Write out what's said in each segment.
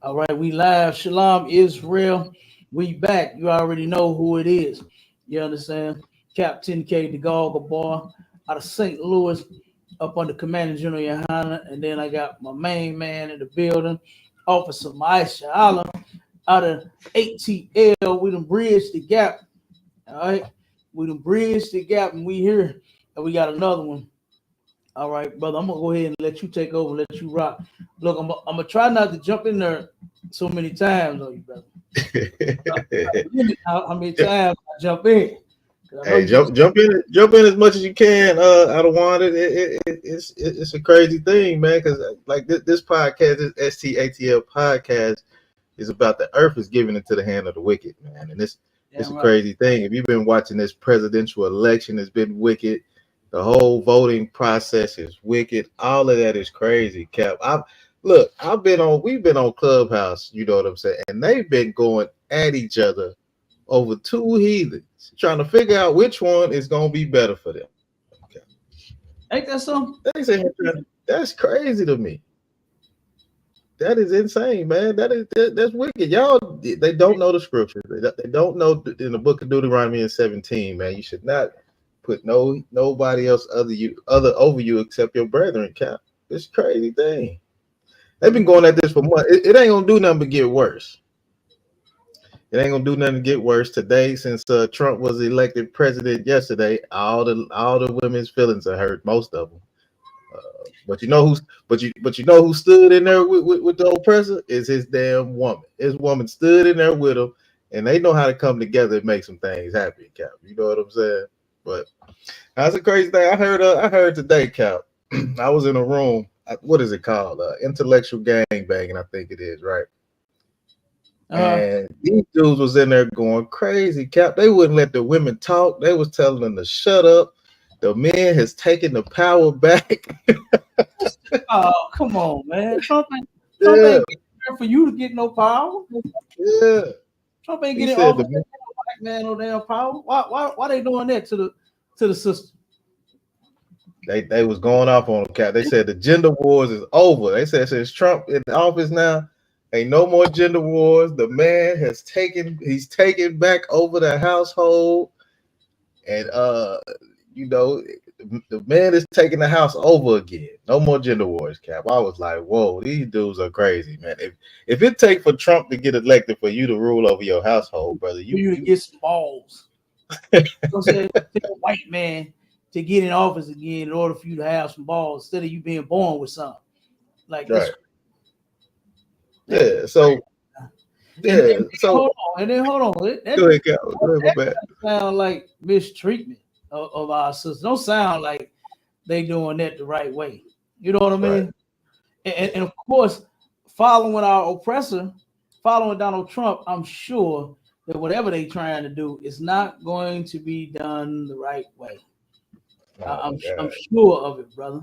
All right, we live. Shalom, Israel. We back. You already know who it is. You understand? Captain K, the Goggle Boy, out of St. Louis, up under Commander General YAHANNA. And then I got my main man in the building, Officer Maisha Allah, out of ATL. We done bridged the gap. All right. We done bridged the gap and we here. And we got another one. All right, brother. I'm gonna go ahead and let you take over, let you rock. Look, I'm gonna try not to jump in there so many times on you, brother. How many times I jump in? Hey, jump in as much as you can. I don't want it. It's a crazy thing, man. Because like this podcast, this STATL podcast, is about the earth is giving into the hand of the wicked, man. And it's a crazy thing. If you've been watching this presidential election, it's been wicked. The whole voting process is wicked. All of that is crazy, Cap. We've been on Clubhouse, you know what I'm saying, and they've been going at each other over two heathens, trying to figure out which one is gonna be better for them. Okay. Ain't that something? That's crazy to me. That is insane, man. That's wicked. Y'all, they don't know the scriptures. They don't know in the book of Deuteronomy 17, man. You should not put nobody else other over you except your brethren, Cap. It's a crazy thing. They've been going at this for months. It ain't gonna do nothing but get worse. It ain't gonna do nothing to get worse today. Since Trump was elected president yesterday, all the women's feelings are hurt. Most of them. But you know who stood in there with the oppressor is his damn woman. His woman stood in there with him, and they know how to come together and make some things happen, Cap. You know what I'm saying? But that's a crazy thing. I heard today, Cap. I was in a room. What is it called? Intellectual gangbanging, I think it is, right? And these dudes was in there going crazy, Cap. They wouldn't let the women talk. They was telling them to shut up. The man has taken the power back. Oh, come on, man. Trump ain't there for you to get no power. Yeah. Trump ain't getting all the black man no damn power. Why they doing that to the system? They was going off on him, Cap. They said the gender wars is over. They said since Trump in office now, ain't no more gender wars. The man he's taken back over the household, and the man is taking the house over again. No more gender wars, Cap. I was like, whoa, these dudes are crazy, man. If it take for Trump to get elected for you to rule over your household, brother, you get some balls. You know what I'm saying? Take a white man to get in office again in order for you to have some balls instead of you being born with something. Like right. That's, hold on. Go ahead, Cal. That sound like mistreatment of our sisters. Don't sound like they doing that the right way. You know what I mean? Right. And of course, following our oppressor, following Donald Trump, I'm sure that whatever they trying to do is not going to be done the right way. I'm sure of it, brother.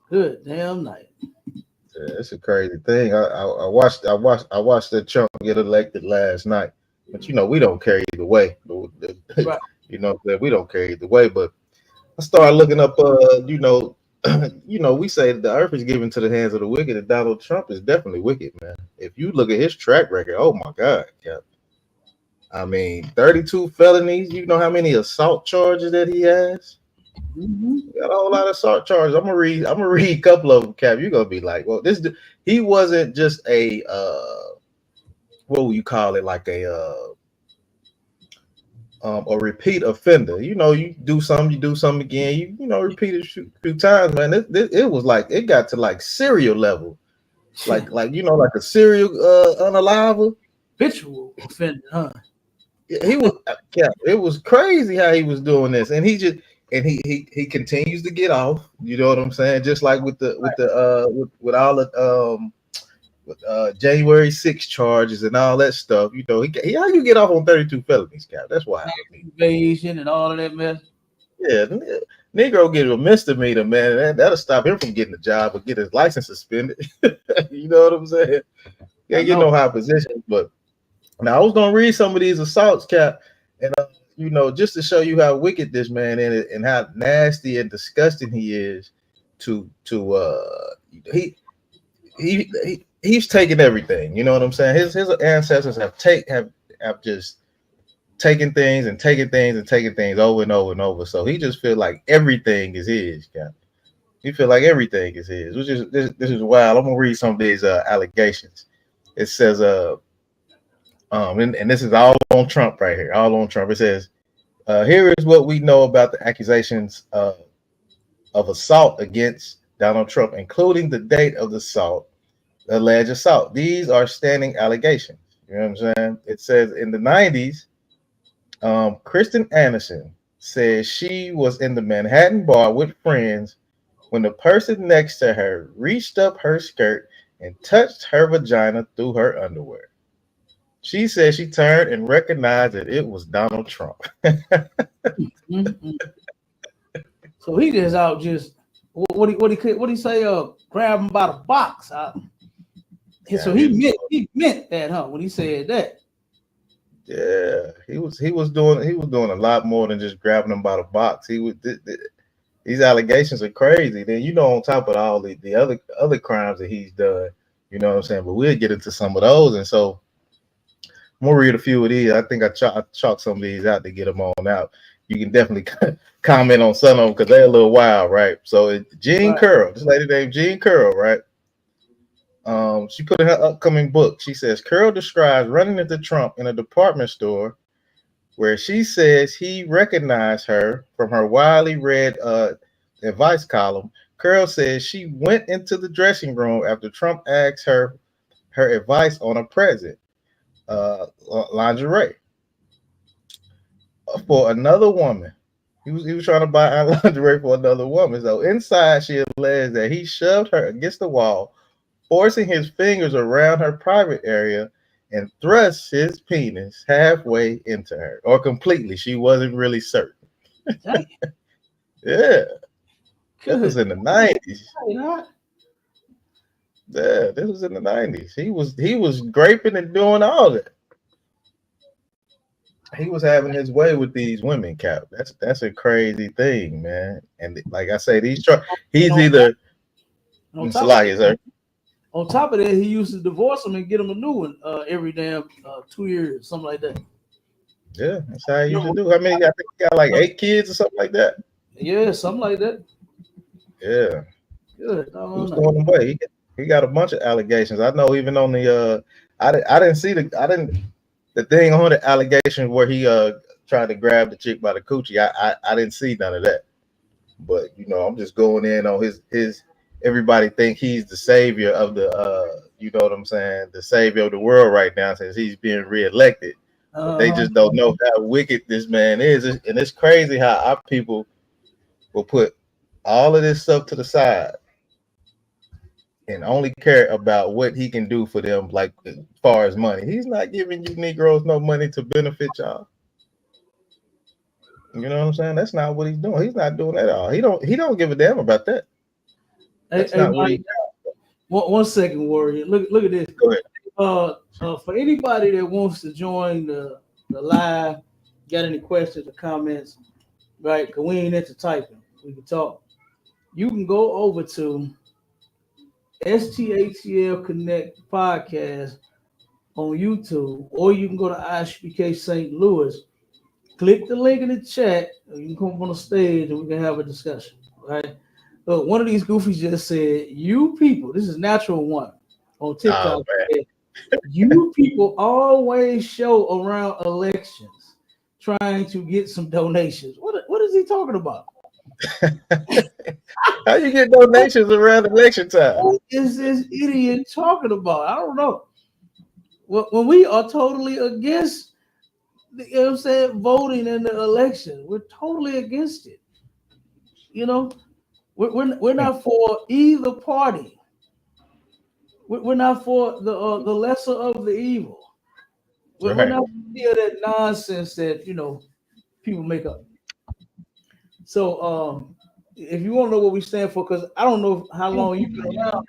Good damn night. Yeah, it's a crazy thing. I watched the Trump get elected last night, but we don't care either way. Right. We don't care either way. But I started looking up. We say the earth is given to the hands of the wicked, and Donald Trump is definitely wicked, man. If you look at his track record, oh my God, Cap. I mean, 32 felonies. You know how many assault charges that he has? Mm-hmm. Got a whole lot of assault charges. I'm gonna read a couple of them, Cap. You're gonna be like, well, he wasn't just a what would you call it, like a repeat offender. You do something again. Repeat it a few times, man. It was like it got to like serial level, like a serial unalive habitual offender, huh? He was, Cap. It was crazy how he was doing this, and he continues to get off. You know what I'm saying? Just like with all the January 6 charges and all that stuff. How you get off on 32 felonies, Cap? That's why invasion and all of that mess. Yeah, Negro get a misdemeanor, man. That'll stop him from getting a job or get his license suspended. You know what I'm saying? Can't get no high position. But now I was gonna read some of these assaults, Cap, and just to show you how wicked this man is and how nasty and disgusting he is. he's taking everything. You know what I'm saying? His ancestors have just taking things and taking things and taking things over and over and over. So he just feel like everything is his. Cap. He feel like everything is his, which is this is wild. I'm gonna read some of these allegations. It says and this is all on Trump right here, all on Trump. It says here is what we know about the accusations of assault against Donald Trump, including the date of the assault, the alleged assault. These are standing allegations. You know what I'm saying? It says in the 90s. Kristen Anderson says she was in the Manhattan bar with friends when the person next to her reached up her skirt and touched her vagina through her underwear. She said she turned and recognized that it was Donald Trump. Mm-hmm. So he just out just what he say? Grab him by the box. So he meant that, huh? When he said that. Yeah, he was doing a lot more than just grabbing him by the box. These allegations are crazy. Then on top of all the other crimes that he's done, you know what I'm saying. But we'll get into some of those, and so I'm gonna read a few of these. I think I chalked some of these out to get them on out. You can definitely comment on some of them because they're a little wild, right? So it's Jean Curl, this lady named Jean Curl, right? She put in her upcoming book. She says Curl describes running into Trump in a department store where she says he recognized her from her widely read advice column. Curl says she went into the dressing room after Trump asked her advice on a present, lingerie, for another woman. He was trying to buy lingerie for another woman. So inside, she alleged that he shoved her against the wall, forcing his fingers around her private area and thrust his penis halfway into her, or completely. She wasn't really certain. Yeah. This was in the 90s. Yeah, this was in the 90s. He was graping and doing all that. He was having his way with these women, Cap. That's a crazy thing, man. And like I say, he's either on top of that, he used to divorce them and get them a new one every damn 2 years, something like that. Yeah, that's how he used to do. I mean, I think he got like 8 kids or something like that. Yeah, something like that. Yeah. Good. He was going away. He got a bunch of allegations. I know even on the I didn't see the thing on the allegation where he tried to grab the chick by the coochie. I didn't see none of that. But I'm just going in on his everybody think he's the savior of the you know what I'm saying, the savior of the world right now since he's being reelected. But they just don't know how wicked this man is. And it's crazy how our people will put all of this stuff to the side and only care about what he can do for them, like as far as money. He's not giving you Negroes no money to benefit y'all. You know what I'm saying? That's not what he's doing. He's not doing that at all. He don't give a damn about that. That's not what he. One second, Warrior. Look at this. Go ahead. For anybody that wants to join the live, got any questions or comments, right? Because we ain't into typing. We can talk. You can go over to STATL Connect Podcast on YouTube, or you can go to ISUPK St. Louis. Click the link in the chat. You can come on the stage and we can have a discussion. Right? Look, one of these goofies just said, "You people," this is Natural One on TikTok. You people always show around elections trying to get some donations. What is he talking about? How you get donations around election time? What is this idiot talking about? I don't know. When we are totally against, voting in the election, we're totally against it. We're not for either party. We're not for the lesser of the evil. We're not for that nonsense that people make up. So if you want to know what we stand for, because I don't know how long you've been around,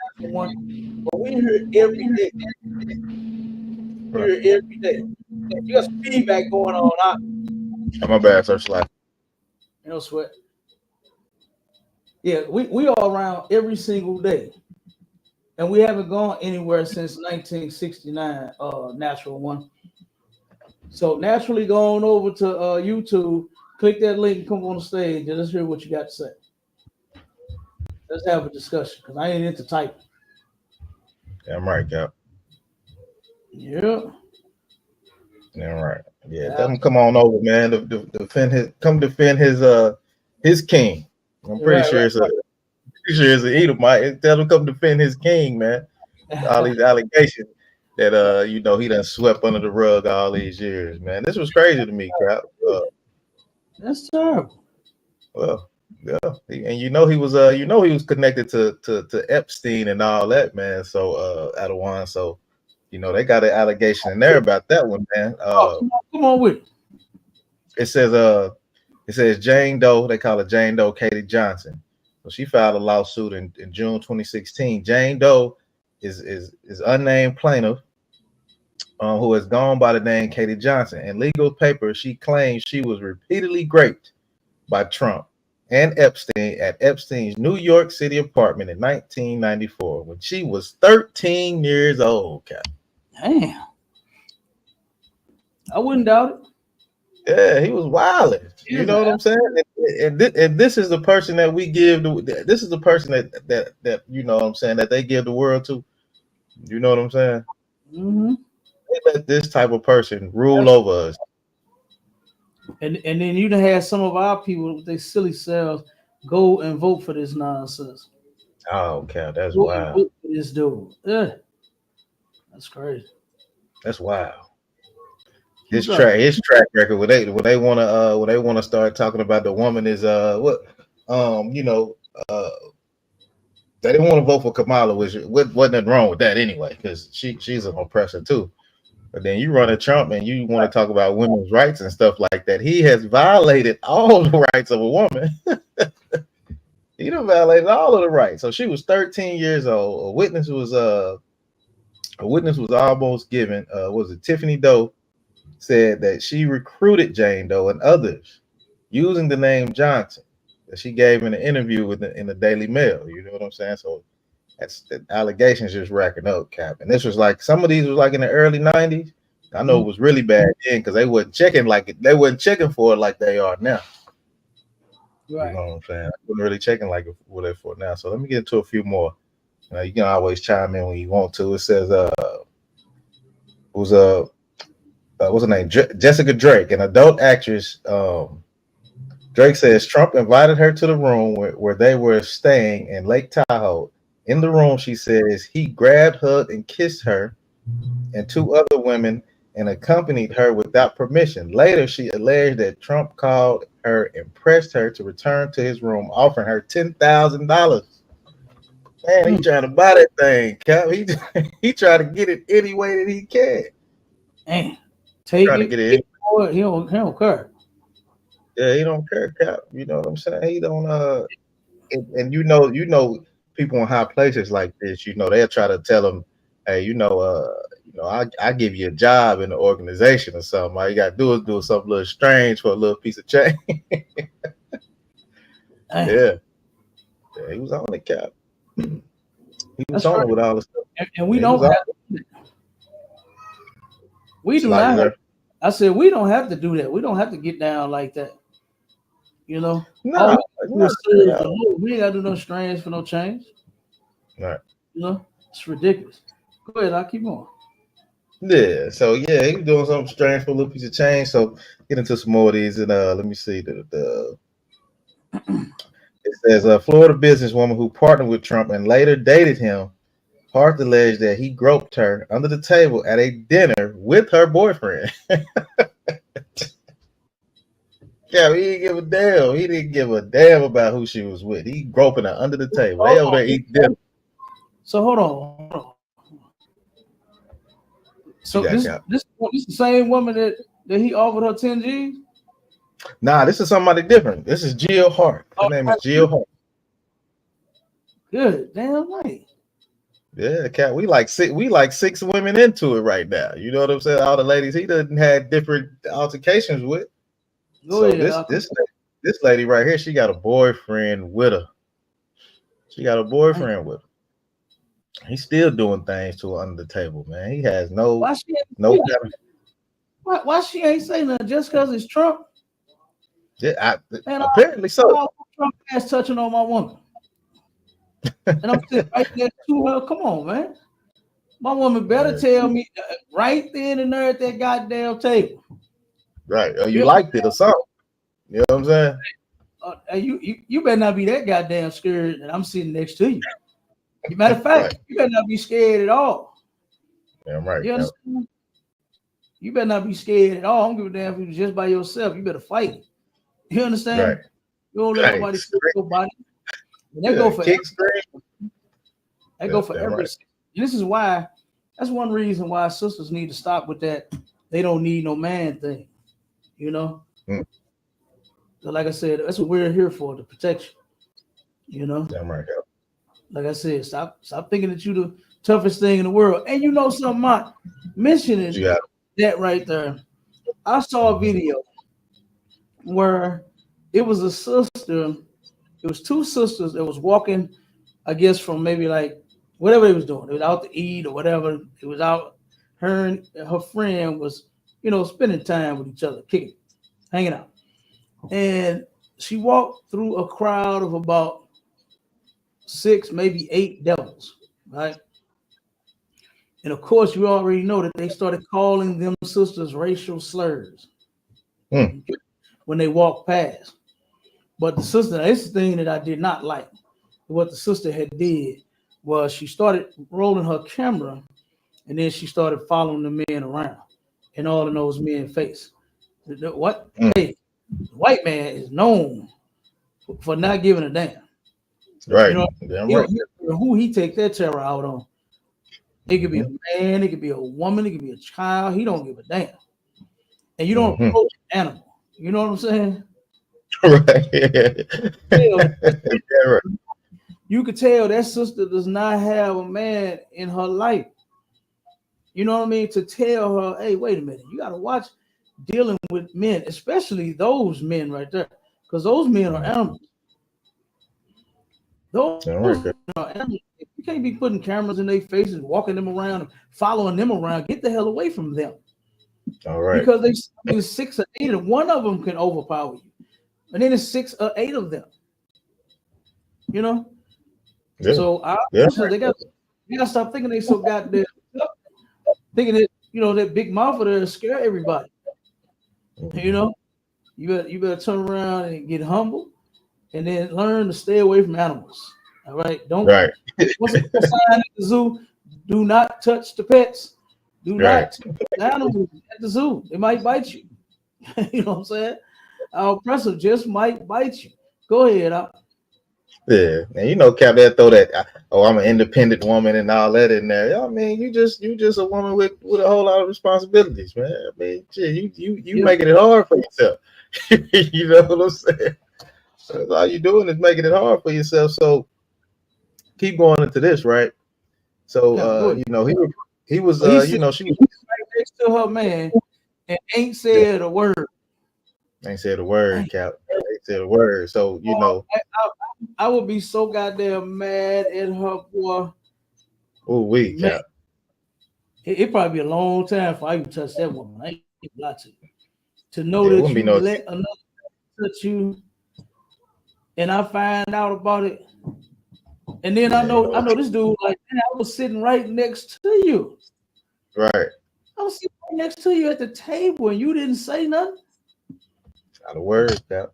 but we hear every day. Every day. You got some feedback going on. Oh, my bad, sir. Slap. No sweat. Yeah, we are around every single day. And we haven't gone anywhere since 1969, natural one. So naturally go on over to YouTube, click that link, come on the stage, and let's hear what you got to say. Let's have a discussion because I ain't into typing. Damn right, Cap. Yeah. Damn right. Yeah, tell him come on over, man. To defend his king. I'm pretty sure it's an Edomite. Tell him come defend his king, man. All these allegations that he done swept under the rug all these years, man. This was crazy to me, Cap. That's terrible. Well, yeah, and he was connected to Epstein and all that, man. So Adawan, so they got an allegation in there about that one, man. Come on with it. It says Jane Doe, they call her Jane Doe Katie Johnson. So she filed a lawsuit in June 2016. Jane Doe is unnamed plaintiff who has gone by the name Katie Johnson. In legal papers, she claims she was repeatedly raped by Trump and Epstein at Epstein's New York City apartment in 1994 when she was 13 years old. Cap. Damn. I wouldn't doubt it. Yeah, he was wilding. You know what I'm saying? And this is the person that we give. This is the person that you know what I'm saying, that they give the world to. You know what I'm saying? Mm-hmm. They let this type of person rule over us. And then you done had some of our people with their silly selves go and vote for this nonsense. Oh, Cal, that's Go wild. vote for this dude. Yeah. That's crazy. That's wild. His track record when they wanna start talking about the woman is they didn't want to vote for Kamala, which wasn't nothing wrong with that anyway, because she's an oppressor too. But then you run a Trump and you want to talk about women's rights and stuff like that. He has violated all the rights of a woman. He done violated all of the rights. So she was 13 years old. A witness was almost given. Was it Tiffany Doe said that she recruited Jane Doe and others using the name Johnson that she gave in an interview in the Daily Mail. You know what I'm saying? So that's the allegations just racking up, Cap. And this was like, some of these was like in the early 90s. I know it was really bad then because they wasn't checking for it like they are now. Right. You know what I'm saying? I wasn't really checking like what they're for now. So let me get into a few more. You can always chime in when you want to. It says what's her name? Jessica Drake, an adult actress. Drake says Trump invited her to the room where they were staying in Lake Tahoe. In the room, she says he grabbed, hugged, and kissed her and two other women and accompanied her without permission. Later, she alleged that Trump called her and pressed her to return to his room, offering her $10,000. Man, he trying to buy that thing, Cap. He trying to get it any way that he can. Man, take it. He don't care. Yeah, he don't care, Cap. You know what I'm saying? He don't. And you know, people in high places like this, they'll try to tell him, hey, I give you a job in the organization or something. All you gotta do is do something a little strange for a little piece of change. Yeah, he was on it, Cap. He was on it with all the stuff. And we don't have to. We do not. I said we don't have to do that. We don't have to get down like that. No. We ain't gotta do no strange for no change. Right. It's ridiculous. Go ahead, I'll keep on. Yeah, so he was doing something strange for a little piece of change. So get into some more of these, and let me see. It says a Florida businesswoman who partnered with Trump and later dated him, Hart alleged that he groped her under the table at a dinner with her boyfriend. Yeah, he didn't give a damn. He didn't give a damn about who she was with. He groping her under the table. They over there eating dinner. So hold on. So this the same woman that he offered her 10 G's? Nah, this is somebody different. This is Jill Hart. Her name is Jill Hart. Good, damn right. Yeah, Cat. We like six women into it right now. You know what I'm saying? All the ladies he doesn't have different altercations with. This lady right here, she got a boyfriend with her. He's still doing things to her under the table, man. He has no Why she no. why she ain't saying nothing just because it's Trump? Man, Apparently so. Trump ass touching on my woman. And I'm sitting right next to her. Come on, man. My woman better tell me right then and there at that goddamn table. Right. Or you liked it or something. You know what I'm saying? You better not be that goddamn scared that I'm sitting next to you. Matter of fact, you better not be scared at all. Damn right. You understand? You better not be scared at all. I don't give a damn if you're just by yourself. You better fight it. You understand? Right. You don't let nobody kick your body. And that go for every. This is why. That's one reason why sisters need to stop with that. They don't need no man thing. You know. So like I said, that's what we're here for, the protection. You know. Damn right. Like I said, stop thinking that you the toughest thing in the world. And you know something, Mike, mentioning that right there. I saw a video where it was a sister. It was two sisters that was walking, I guess, from maybe like whatever they was doing. It was out to eat or whatever. It was out. Her and her friend was, spending time with each other, kicking, hanging out. And she walked through a crowd of about 6, maybe 8 devils, right? And of course, you already know that they started calling them sisters racial slurs when they walked past. But the sister, this is the thing that I did not like. What the sister had did was she started rolling her camera, and then she started following the men around and all of those men's face. What? Hey, the white man is known for not giving a damn. Right. Who he take that terror out on. It could be a man, it could be a woman, it could be a child. He don't give a damn. And you don't approach an animal. You know what I'm saying? Right. You could tell that sister does not have a man in her life. You know what I mean? To tell her, hey, wait a minute, you got to watch dealing with men, especially those men right there, because those men are animals. Those are animals. You can't be putting cameras in their faces, walking them around, and following them around. Get the hell away from them. All right. Because there's 6 or 8, and one of them can overpower you. And then it's 6 or 8 of them. You know? Yeah. So they got to stop thinking they so goddamn thinking that, that big mouth there to scare everybody. You know? You better turn around and get humble and then learn to stay away from animals. All right. Once it's a sign at the zoo, do not touch the pets. Do not touch the animals at the zoo. They might bite you. You know what I'm saying? Our oppressor just might bite you. Go ahead. Yeah, and Cap, that throw that. I'm an independent woman and all that in there. I mean, you just a woman with a whole lot of responsibilities, man. I mean, shit, you making it hard for yourself. You know what I'm saying? So all you doing is making it hard for yourself. So keep going into this, right? So he was she was right next to her man and ain't said a word. Ain't said a word, Cap. Ain't said a word. So I would be so goddamn mad at her, boy. Oh, Cap. It probably be a long time for I even touch that woman. I ain't lie to you. To know that you let another touch you, and I find out about it, and then I know this dude like, man, I was sitting right next to you. Right. I was sitting right next to you at the table, and you didn't say nothing. Not a word, Cap.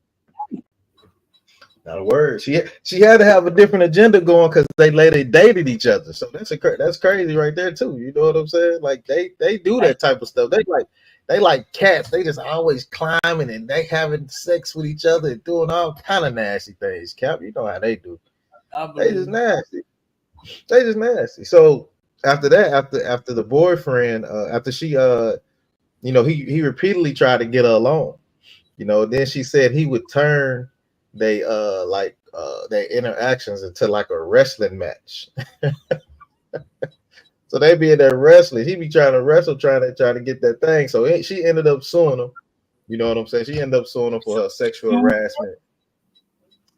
Not a word. She had to have a different agenda going because they later dated each other. So that's crazy right there too. You know what I'm saying? Like they do that type of stuff. They like cats. They just always climbing and they having sex with each other and doing all kind of nasty things. Cap, you know how they do. They just nasty. They just nasty. So after that, after the boyfriend, after she he repeatedly tried to get her alone. Then she said he would turn their interactions into like a wrestling match. So they be in there wrestling. He be trying to wrestle, trying to get that thing. So she ended up suing him. You know what I'm saying? She ended up suing him for her sexual harassment.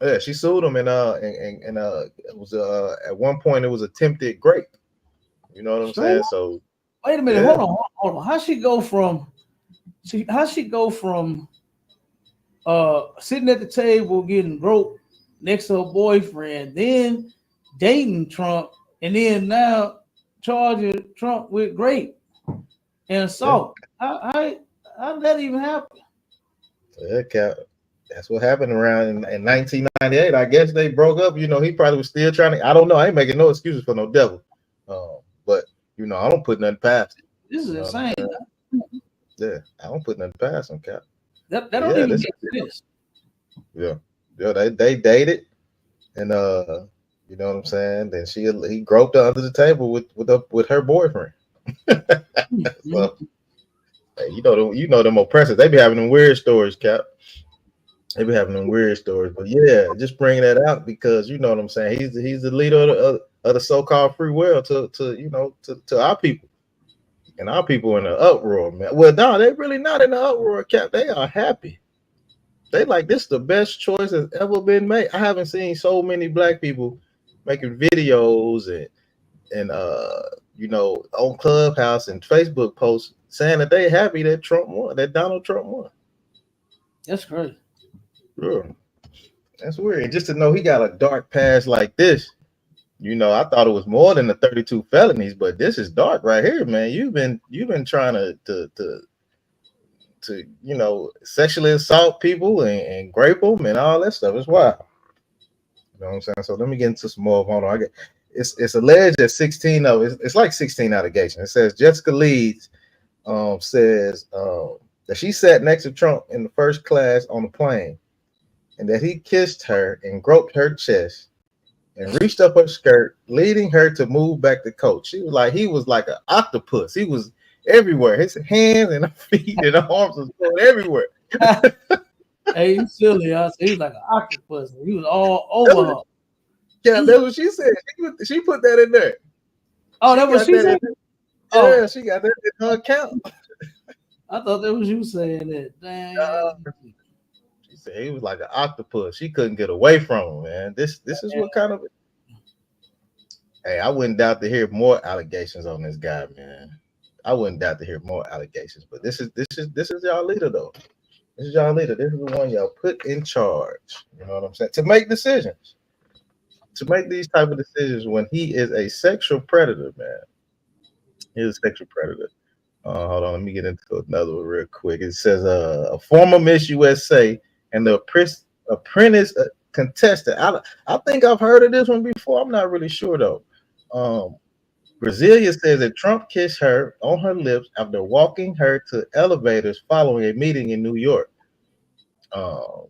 Yeah, she sued him, and it was at one point it was attempted rape. You know what I'm Straight saying? up. So Wait a minute. yeah, Hold on. How she go from sitting at the table getting groped next to her boyfriend, then dating Trump, and then now charging Trump with rape and yeah, assault. How did that even happen? yeah, Cap. That's what happened around in 1998. I guess they broke up. You know, he probably was still trying to. I don't know. I ain't making no excuses for no devil. But you know, I don't put nothing past him. This is You know what I'm insane. saying? Yeah, I don't put nothing past him, Cap. That But don't yeah, even this make sense. yeah, yeah. They dated, and you know what I'm saying. Then he groped her under the table with her boyfriend. Mhm. So hey, you know them oppressors. They be having them weird stories, Cap. They be having them weird stories. But yeah, just bringing that out because you know what I'm saying. He's the leader of the so-called free will to you know to our people. And our people in an uproar, man. Well, no, they really not in the uproar, Cap. They are happy. They like this is the best choice that's ever been made. I haven't seen so many black people making videos and you know on Clubhouse and Facebook posts saying that they happy that Trump won, that Donald Trump won. That's crazy. Yeah, that's weird. And just to know he got a dark past like this, you know, I thought it was more than the 32 felonies, but this is dark right here, man. You've been trying to you know sexually assault people and grape them and all that stuff. It's wild. You know what I'm saying? So let me get into some more. Hold on. It's alleged that 16 of it's like 16 allegations. It says Jessica Leeds says that she sat next to Trump in the first class on the plane and that he kissed her and groped her chest and reached up her skirt, leading her to move back the coach. He was like an octopus. He was everywhere. His hands and feet and arms was going everywhere. Hey, you silly. He was like an octopus. He was all over her. Yeah, that's what she said. She put that in there. Oh, She that was got she that said? in Oh, there. Yeah, she got that in her account. I thought that was you saying that. Uh, Dang. she said he was like an octopus. She couldn't get away from him, man. This is what kind of hey, I wouldn't doubt to hear more allegations on this guy, man. I wouldn't doubt to hear more allegations. But this is y'all leader though. This is y'all leader. This is the one y'all put in charge. You know what I'm saying? To make decisions. To make these type of decisions when he is a sexual predator, man. He is a sexual predator. Hold on, let me get into another one real quick. It says a former Miss USA and the apprentice contestant. I think I've heard of this one before. I'm not really sure though. Um, Brasilia says that Trump kissed her on her lips after walking her to elevators following a meeting in New York. Um,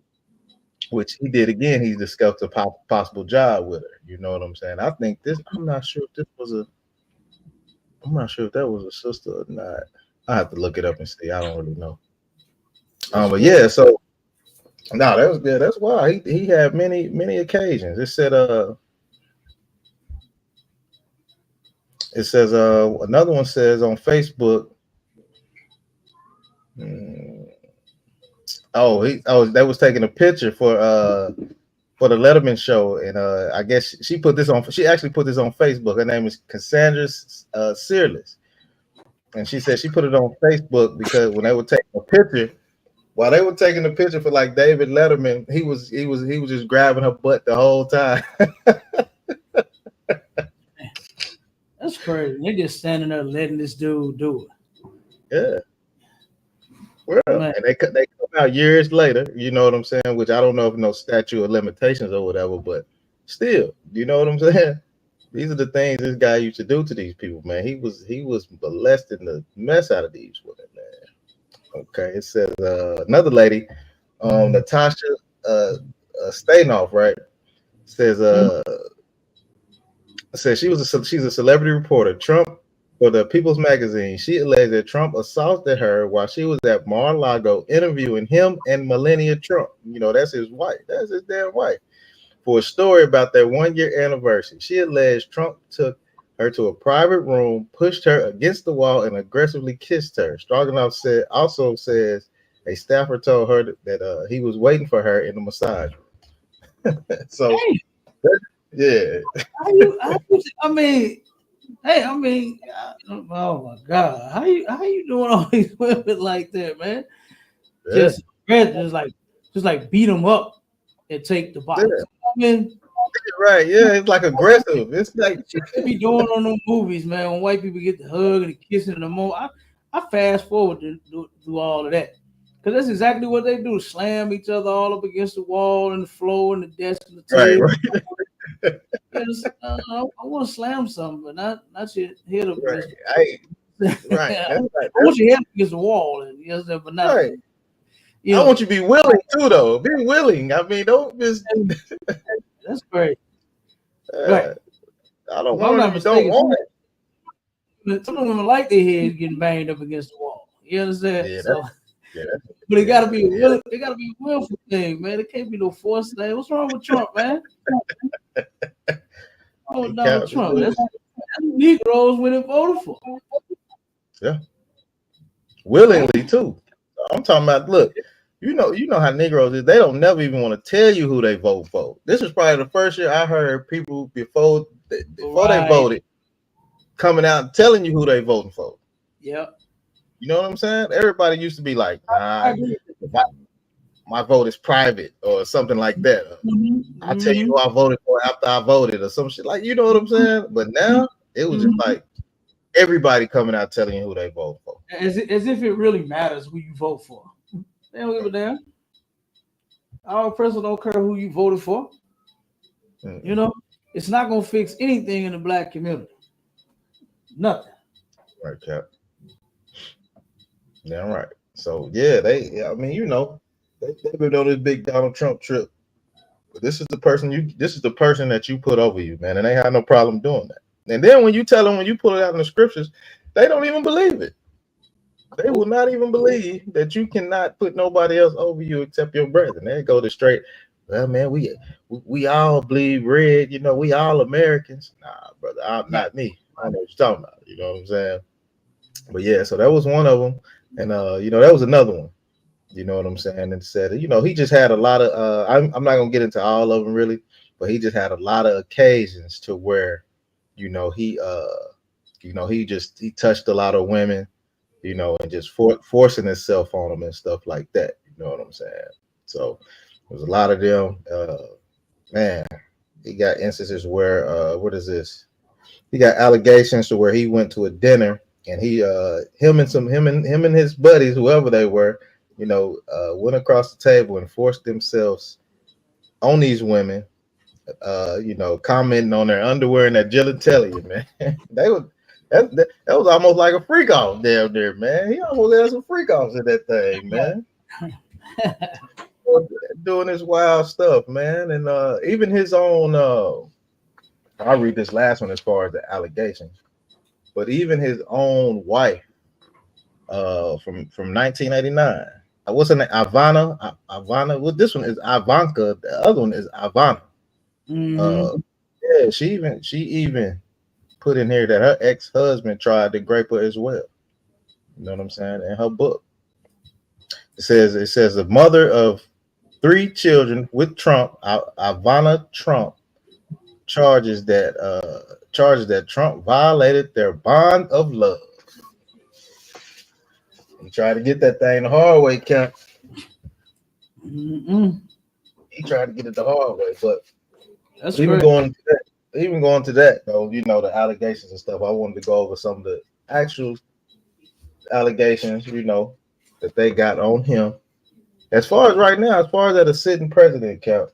which he did again. He discussed a possible job with her. You know what I'm saying? I think this. I'm not sure if this was a. I'm not sure if that was a sister or not. I have to look it up and see. I don't really know. That's But crazy. yeah, so no, that was good. That's why he had many occasions. It says another one says on Facebook. mm, they was taking a picture for the Letterman show, and I guess she put this on. She actually put this on Facebook. Her name is Cassandra Searles, and she said she put it on Facebook because when they were taking a picture, while they were taking the picture for like David Letterman, he was just grabbing her butt the whole time. That's crazy. They just standing there letting this dude do it. Yeah, well, Man, and they come out years later. You know what I'm saying? Which I don't know if no statute of limitations or whatever, but still, you know what I'm saying? These are the things this guy used to do to these people, man. He was molesting the mess out of these women, man. Okay, it says another lady, Natasha uh, Stanoff, right? Says mhm. she's a celebrity reporter. Trump for the People's Magazine. She alleged that Trump assaulted her while she was at Mar-a-Lago interviewing him and Melania Trump. You know, that's his wife. That's his damn wife. For a story about their 1 year anniversary. She alleged Trump took her to a private room, pushed her against the wall, and aggressively kissed her. Stroganoff says a staffer told her that he was waiting for her in the massage room. So Hey, yeah, I mean, hey, I mean, oh my God, how you doing all these women like that, man? yeah, Just like beat them up and take the yeah, bodies. I mean, right. Yeah, it's like aggressive. It's like shit they be doing on those movies, man. When white people get the hug and the kissing and the moment, I fast forward to do all of that because that's exactly what they do: slam each other all up against the wall and the floor and the desk and the right, table. right, Yes, I want to slam something, but not your head up right. against. I right. I That's right. want your head up against the wall, and yes, but not Right. you I know. want you to be willing too, though. Be willing. I mean, don't just. That's great, right? Uh, I don't If I'm want it not if you don't mistaken, want it. some of them women like their heads getting banged up against the wall. You understand? Yeah, So, yeah, but it yeah, gotta be a yeah. will. It gotta be a willful thing, man. It can't be no forced thing. What's wrong with Trump, man? Oh, He Donald count. Trump. That's Negroes when it voted for. Yeah, Right? willingly too. I'm talking about. Look, you know how Negroes is. They don't never even want to tell you who they vote for. This was probably the first year I heard people before they Right. voted coming out and telling you who they voting for. Yep. You know what I'm saying? Everybody used to be like, I nah, agree. my vote is private or something like that. I'll tell you Mm-hmm. who I voted for after I voted or some shit. Like, you know what I'm saying? But now it was just Mm-hmm. like everybody coming out telling you who they vote for. As if it really matters who you vote for. They don't give a damn. Our president don't care who you voted for. You Mm, know, it's not gonna fix anything in the black community. Nothing. right, Cap. Yeah, right. So yeah, I mean, they've been on this big Donald Trump trip. But this is the person that you put over you, man, and they have no problem doing that. And then when you tell them, when you pull it out in the scriptures, they don't even believe it. They will Nope. not even believe that you cannot put nobody else over you except your brethren. They go to straight. Well, man, we all bleed red. You know, we all Americans. Nah, brother, I'm Right. not me. I know what you're talking about. You know what I'm saying? But yeah, so that was one of them, and that was another one. You know what I'm saying? And said, he just had a lot of. I'm not gonna get into all of them really, but he just had a lot of occasions to where, he he touched a lot of women, and just forcing himself on them and stuff like that. You know what I'm saying? So there's a lot of them. Man, he got instances where what is this? He got allegations to where he went to a dinner and him and his buddies, whoever they were, went across the table and forced themselves on these women, commenting on their underwear and their genitalia, man. That was almost like a freak off down there, man. He almost had some freak offs in that thing, man. Doing this wild stuff, man. And even his own I'll read this last one as far as the allegations. But even his own wife, from 1989. What's her name? Ivana. Well, this one is Ivanka. The other one is Ivana. Uh, Mm-hmm. yeah, she even put in here that her ex-husband tried to grape her as well. You know what I'm saying? In her book, it says the mother of three children with Trump, Ivana Trump, charges that Trump violated their bond of love. He tried to get that thing the hard way, Kemp. Mm-hmm. He tried to get it the hard way, but That's even great. going to that, though, the allegations and stuff. I wanted to go over some of the actual allegations, that they got on him. As far as right now, as far as that a sitting president count,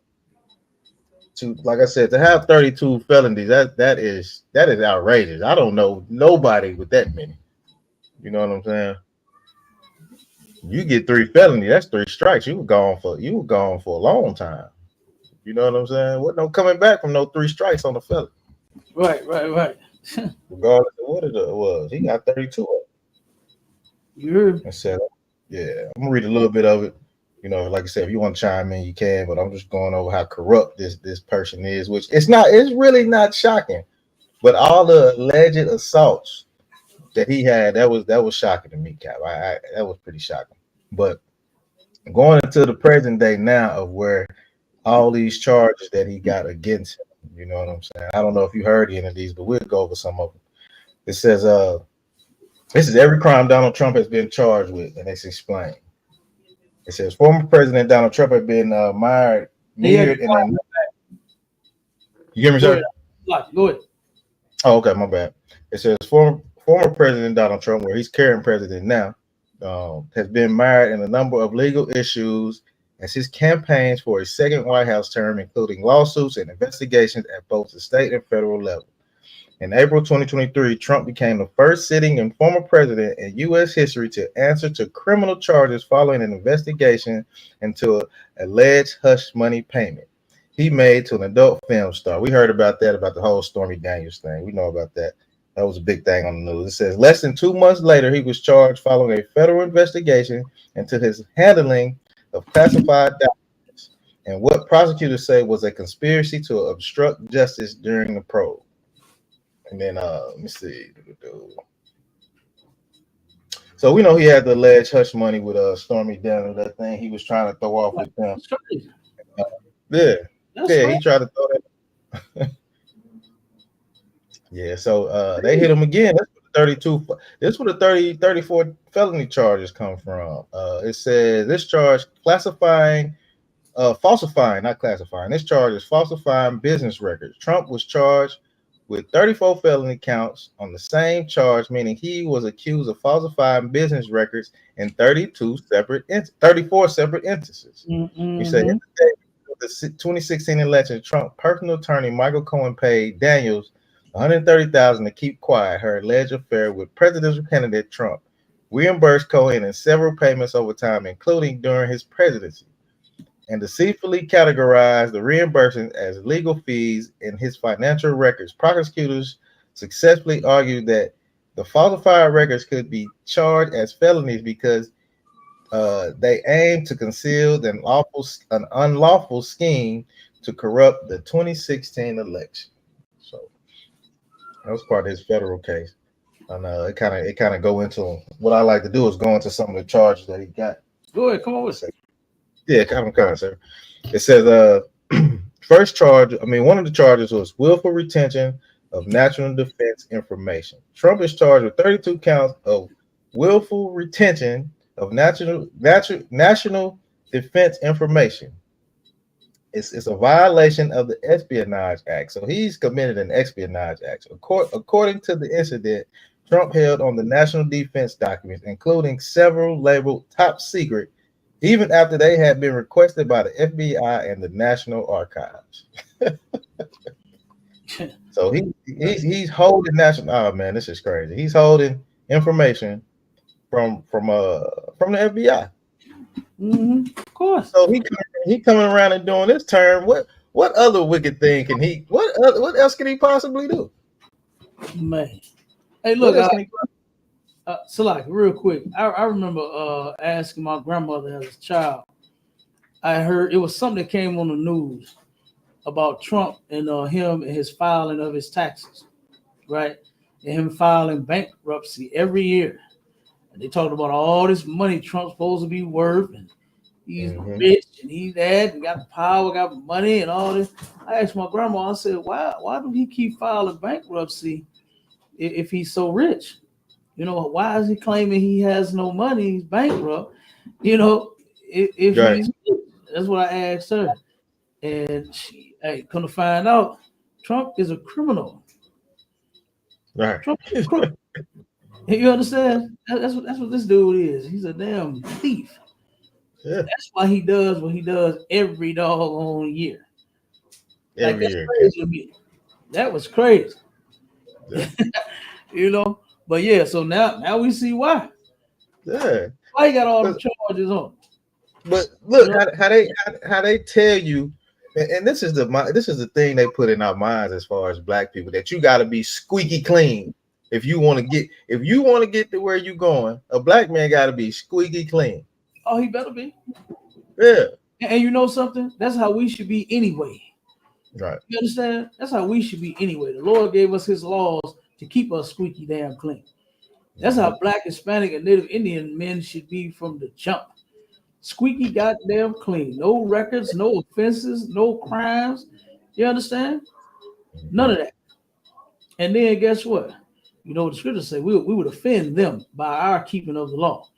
to like I said, to have 32 felonies, that is outrageous. I don't know nobody with that many. You know what I'm saying? You get three felonies, that's three strikes. You were gone for a long time. You know what I'm saying? What no coming back from no three strikes on the felony, Right, right, right. regardless of what it was. He got 32 of them. You heard? And said, yeah, I'm gonna read a little bit of it. Like I said, if you want to chime in, you can. But I'm just going over how corrupt this person is, which it's really not shocking. But all the alleged assaults that he had, that was shocking to me, Cap. That was pretty shocking. But going into the present day now of where all these charges that he got against him. You know what I'm saying? I don't know if you heard any of these, but we'll go over some of them. It says, this is every crime Donald Trump has been charged with, and it's explained. It says former President Donald Trump had been mired in a. You hear me, Go sir? ahead. Go ahead. Oh, okay, my bad. It says former President Donald Trump, where he's current president now, has been mired in a number of legal issues as his campaigns for a second White House term, including lawsuits and investigations at both the state and federal level. In April 2023, Trump became the first sitting and former president in U.S. history to answer to criminal charges following an investigation into an alleged hush money payment he made to an adult film star. We heard about that, about the whole Stormy Daniels thing. We know about that. That was a big thing on the news. It says less than 2 months later, he was charged following a federal investigation into his handling of classified documents and what prosecutors say was a conspiracy to obstruct justice during the probe. And then let me see. So we know he had the alleged hush money with Stormy Daniels, that thing he was trying to throw off with them. He tried to throw that. Yeah, so they hit him again. That's where the 32. This where the 34 felony charges come from. It says this charge falsifying, not classifying. This charge is falsifying business records. Trump was charged with 34 felony counts on the same charge, meaning he was accused of falsifying business records in 34 separate instances. Mm-hmm. He said in the 2016 election, Trump's personal attorney Michael Cohen paid Daniels $130,000 to keep quiet her alleged affair with presidential candidate Trump. Reimbursed Cohen in several payments over time, including during his presidency, and deceitfully categorized the reimbursements as legal fees in his financial records. Prosecutors successfully argued that the falsified records could be charged as felonies because they aimed to conceal an unlawful scheme to corrupt the 2016 election. So that was part of his federal case. And it kind of go into what I like to do is go into some of the charges that he got. Go ahead, come on with it. Yeah, come on, sir. It says first charge, one of the charges was willful retention of national defense information. Trump is charged with 32 counts of willful retention of national defense information. It's a violation of the Espionage Act. So he's committed an espionage act. According to the incident, Trump held on the national defense documents, including several labeled top secret, even after they had been requested by the FBI and the National Archives. So he's holding national. Oh man, this is crazy. He's holding information from the FBI. Mm-hmm. Of course. So he coming around and doing this term. What other wicked thing can he? What else can he possibly do? Man, hey, look, Salak, real quick. I remember asking my grandmother as a child. I heard it was something that came on the news about Trump and him and his filing of his taxes, right? And him filing bankruptcy every year. And they talked about all this money Trump's supposed to be worth, and he's rich, and he's that, and got power, got money, and all this. I asked my grandma, I said, why do he keep filing bankruptcy if he's so rich? You know, why is he claiming he has no money? He's bankrupt. You know, if right. He's, that's what I asked her. And she, come to find out, Trump is a criminal. Right. Trump is a criminal. You understand? That's what this dude is. He's a damn thief. Yeah. That's why he does what he does every doggone year. Every year. Crazy to me. That was crazy. Yeah. You know? But yeah, so now we see why. Yeah. Why he got all the charges on? But look, you know? how they tell you, and this is the thing they put in our minds as far as black people, that you got to be squeaky clean if you want to get to where you going. A black man got to be squeaky clean. Oh, he better be. Yeah. And you know something? That's how we should be anyway. Right. You understand? That's how we should be anyway. The Lord gave us his laws to keep us squeaky damn clean. That's how Black, Hispanic, and Native Indian men should be from the jump. squeaky goddamn clean. No records, no offenses, no crimes. You understand? None of that. And then guess what? You know what the scriptures say? We would offend them by our keeping of the law.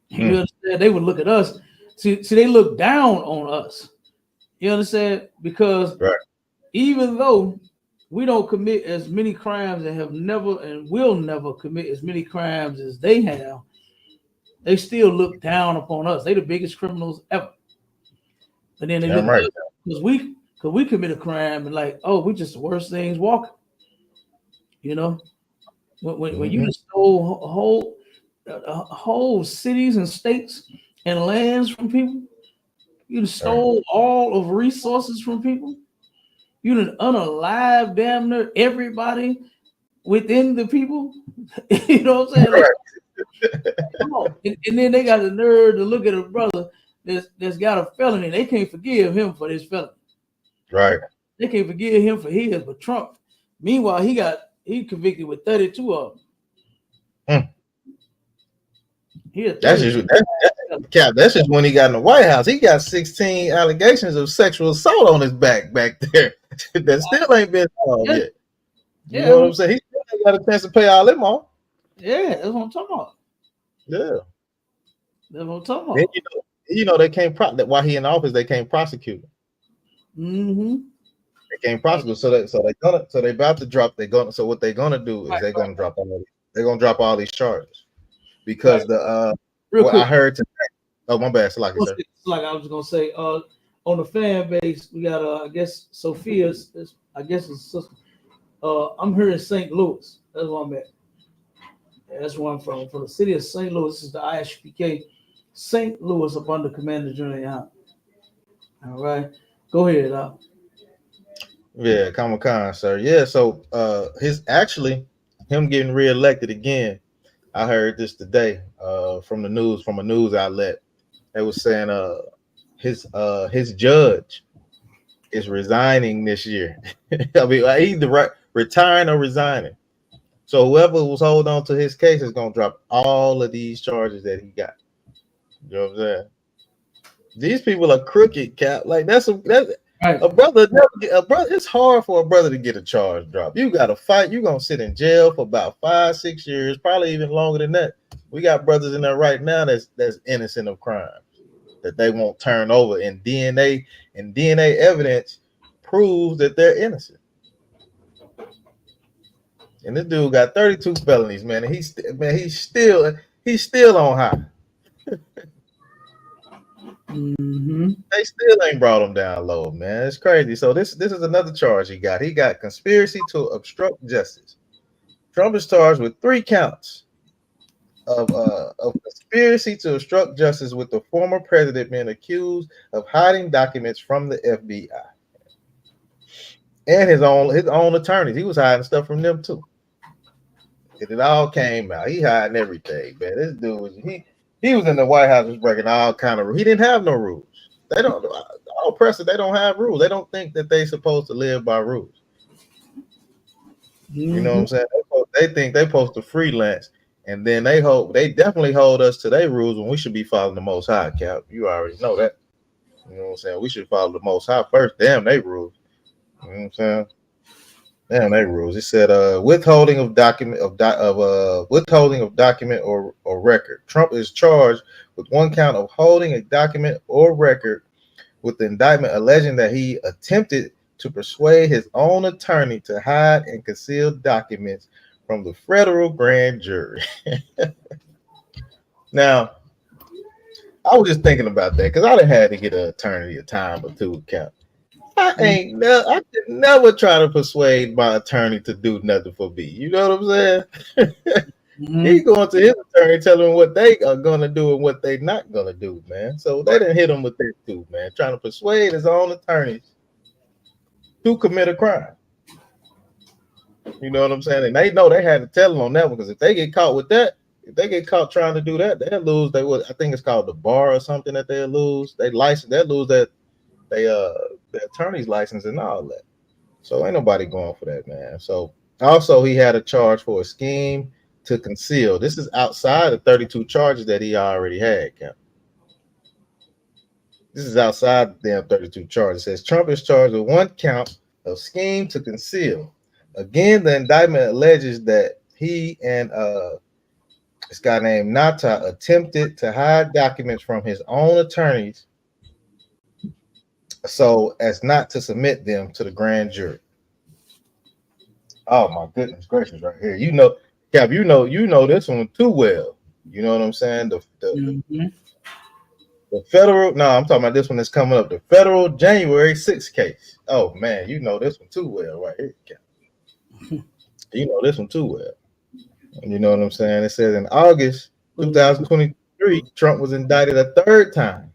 You understand? They would look at us. See, they look down on us. You understand? Because even though we don't commit as many crimes and have never and will never commit as many crimes as they have, they still look down upon us. They the biggest criminals ever. But then they look at us because we commit a crime and like, oh, we just the worst things walking. You know, when you just stole whole cities and states and lands from people, you stole all of resources from people. You done unalive damn near everybody within the people. You know what I'm saying? Like, come on. And then they got the nerve to look at a brother that's got a felony. They can't forgive him for his felony. Right. They can't forgive him for his, but Trump, meanwhile, he convicted with 32 of them. That's just when he got in the White House. He got 16 allegations of sexual assault on his back there that still ain't been solved yet. You know what I'm saying? He still ain't got a chance to pay all them off. Yeah, that's what I'm talking about. Yeah, that's what I'm talking about. Then, they can't while he in office, they can't prosecute him. Mm-hmm. They can't prosecute, so they about to drop. So what they're gonna do is they're gonna drop all these charges because I heard today. Oh, my bad, Salaki, sir. Like I was gonna say, on the fan base, we got I guess Sophia's. I guess it's sister. I'm here in St. Louis. That's where I'm at. That's where I'm from the city of St. Louis. This is the ISUPK, St. Louis, up under Commander General YAHANNA. All right, go ahead. Yeah, Comic-Con, sir. Yeah, so him getting reelected again. I heard this today from a news outlet. They was saying his judge is resigning this year. I mean, either retiring or resigning. So whoever was holding on to his case is gonna drop all of these charges that he got. You know what I'm saying? These people are crooked, Cap. Like that's a brother. It's hard for a brother to get a charge dropped. You got to fight. You're gonna sit in jail for about 5-6 years, probably even longer than that. We got brothers in there right now that's innocent of crimes that they won't turn over, and DNA evidence proves that they're innocent. And this dude got 32 felonies, man. And he's still on high. They still ain't brought him down low, man. It's crazy. So this is another charge he got. He got conspiracy to obstruct justice. Trump is charged with 3 counts of conspiracy to obstruct justice, with the former president being accused of hiding documents from the FBI and his own attorneys. He was hiding stuff from them too. It all came out. He hiding everything, man. This dude was he was in the White House, was breaking all kind of. He didn't have no rules. They don't. All oppressors, they don't have rules. They don't think that they supposed to live by rules. You know what I'm saying? They think they supposed to freelance, and then they definitely hold us to their rules when we should be following the Most High. Cap, you already know that. You know what I'm saying? We should follow the Most High first. Damn, they rules. You know what I'm saying? Damn, they rules. It said withholding of document or record. Trump is charged with 1 count of holding a document or record, with the indictment alleging that he attempted to persuade his own attorney to hide and conceal documents from the federal grand jury. Now, I was just thinking about that because I done had to get an attorney a time or two, Cap. I could never try to persuade my attorney to do nothing for me. You know what I'm saying? He going to his attorney telling him what they are going to do and what they not going to do, man. So they didn't hit him with that too, man. Trying to persuade his own attorneys to commit a crime. You know what I'm saying? And they know they had to tell him on that one, because if they get caught with that, if they get caught trying to do that, they'll lose. I think it's called the bar or something that they'll lose. They'll lose that. The attorney's license and all that. So ain't nobody going for that, man. So also he had a charge for a scheme to conceal. This is outside of 32 charges that he already had, Cap. This is outside the damn 32 charge. It says Trump is charged with one count of scheme to conceal. Again, the indictment alleges that he and this guy named Nata attempted to hide documents from his own attorneys so as not to submit them to the grand jury. Oh my goodness gracious, right here. You know, Cap, you know this one too well. You know what I'm saying? The federal, no, I'm talking about this one that's coming up. The federal January 6th case. Oh man, you know this one too well, right here, Cap. You know this one too well. You know what I'm saying? It says in August 2023, Trump was indicted a third time.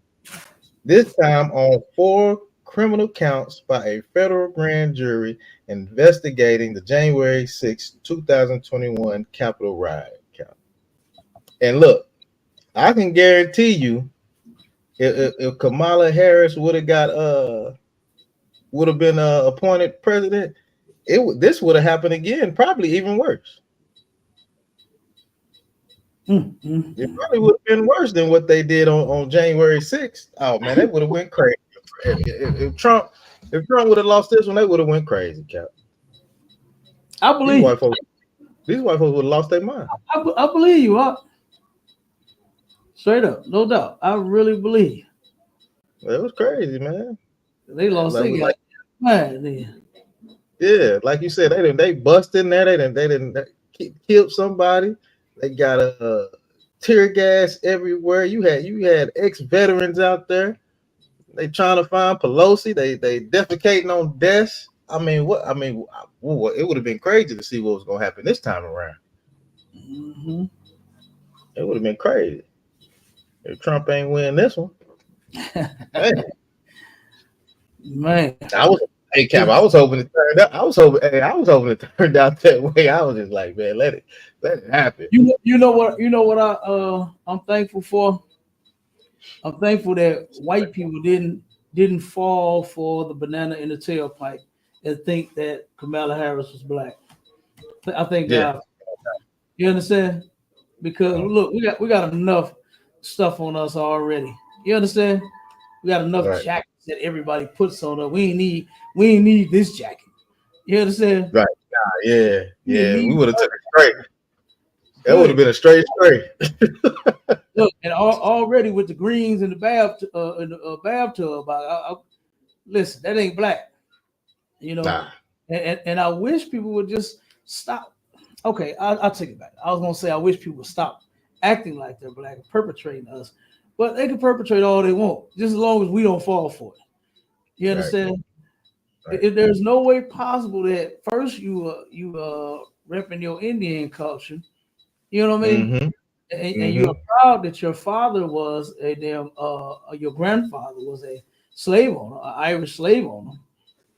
This time on 4 criminal counts by a federal grand jury investigating the January 6, 2021 Capitol riot. And look, I can guarantee you, if Kamala Harris would have been appointed president, this would have happened again, probably even worse. It probably would have been worse than what they did on January 6th. Oh man, that would have went crazy. If Trump would have lost this one, they would have went crazy, Cap. I believe these white folks would have lost their mind. I believe you. Straight up, no doubt. I really believe. It was crazy, man. They lost their mind then. Yeah, like you said, they bust in there. They didn't kill somebody. They got a tear gas everywhere. You had ex-veterans out there. They trying to find Pelosi. They defecating on desks. I mean, it would have been crazy to see what was gonna happen this time around. Mm-hmm. It would have been crazy if Trump ain't win this one. Man, Hey Cap, I was hoping it turned out. I was hoping it turned out that way. I was just like, man, let it happen. You know what I'm thankful for? I'm thankful that white people didn't fall for the banana in the tailpipe and think that Kamala Harris was black. I think Yeah. You understand? Because look, we got enough stuff on us already. You understand? We got enough jackets that everybody puts on us. We ain't need this jacket. You understand? Right. Yeah. We would have took it straight. That would have been a straight. Look, and already with the greens in the bathtub, listen, that ain't black. You know, Nah. and I wish people would just stop. Okay, I'll take it back. I was gonna say I wish people would stop acting like they're black and perpetrating us, but they can perpetrate all they want, just as long as we don't fall for it. You understand? Right. If there's no way possible that first you repping your Indian culture, you know what I mean? Mm-hmm. And you're proud that your father was your grandfather was a slave owner, an Irish slave owner.